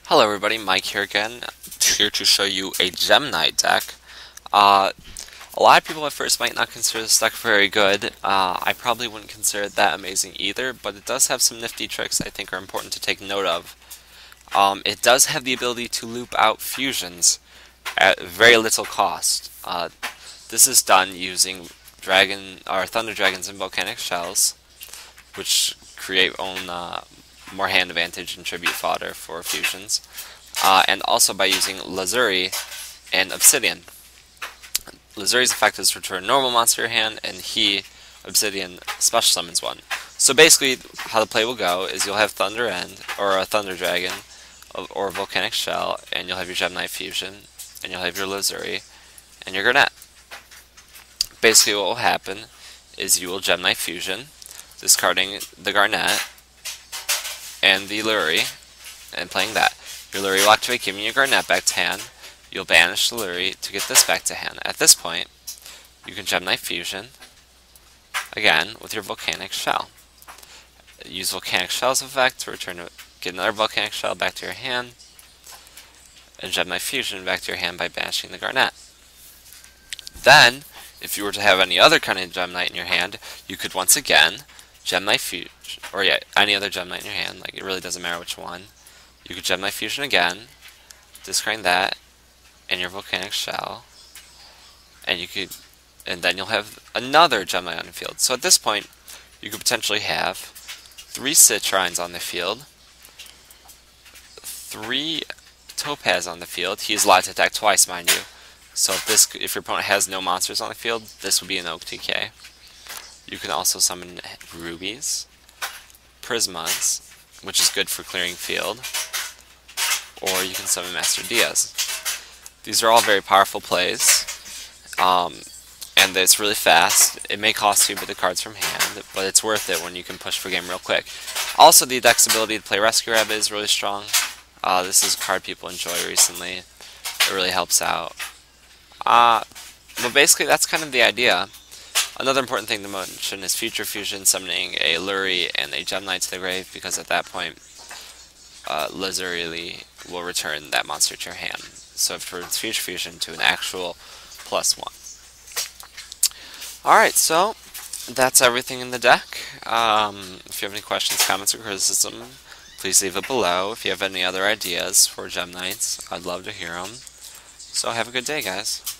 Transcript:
Hello everybody, Mike here again, here to show you a Gem-Knight deck. A lot of people at first might not consider this deck very good. I probably wouldn't consider it that amazing either, but it does have some nifty tricks I think are important to take note of. It does have the ability to loop out fusions at very little cost. This is done using Thunder Dragons and Volcanic Shells, which create more hand advantage and tribute fodder for fusions, and also by using Lazuri and Obsidian. Lazuri's effect is to return normal monster to your hand, and Obsidian, special summons one. So basically, how the play will go is you'll have Thunder End, or a Thunder Dragon, or a Volcanic Shell, and you'll have your Gem-Knight Fusion, and you'll have your Lazuri, and your Garnet. Basically what will happen is you will Gem-Knight Fusion, discarding the Garnet and the Luri, and playing that. Your Luri will activate, giving your Garnet back to hand. You'll banish the Luri to get this back to hand. At this point, you can Gem-Knight Fusion, again, with your Volcanic Shell. Use Volcanic Shell's effect to get another Volcanic Shell back to your hand, and Gem-Knight Fusion back to your hand by banishing the Garnet. Then, if you were to have any other kind of Gem-Knight in your hand, you could once again Gem-Knight Fusion, or any other Gem-Knight in your hand, like it really doesn't matter which one. You could Gem-Knight Fusion again, discard that, and your Volcanic Shell, and then you'll have another Gem-Knight on the field. So at this point, you could potentially have 3 Citrines on the field, 3 Topaz on the field. He is allowed to attack twice, mind you. So if your opponent has no monsters on the field, this would be an Oak TK. You can also summon Rubies, Prismas, which is good for clearing field, or you can summon Master Diaz. These are all very powerful plays, and it's really fast. It may cost you a bit of cards from hand, but it's worth it when you can push for game real quick. Also, the deck's ability to play Rescue Rabbit is really strong. This is a card people enjoy recently. It really helps out. But basically, that's kind of the idea. Another important thing to mention is Future Fusion summoning a Luri and a Gem-Knight to the grave, because at that point, Lazuri will return that monster to your hand. So it turns Future Fusion to an actual +1. Alright, so that's everything in the deck. If you have any questions, comments, or criticism, please leave it below. If you have any other ideas for Gem-Knights, I'd love to hear them. So have a good day, guys.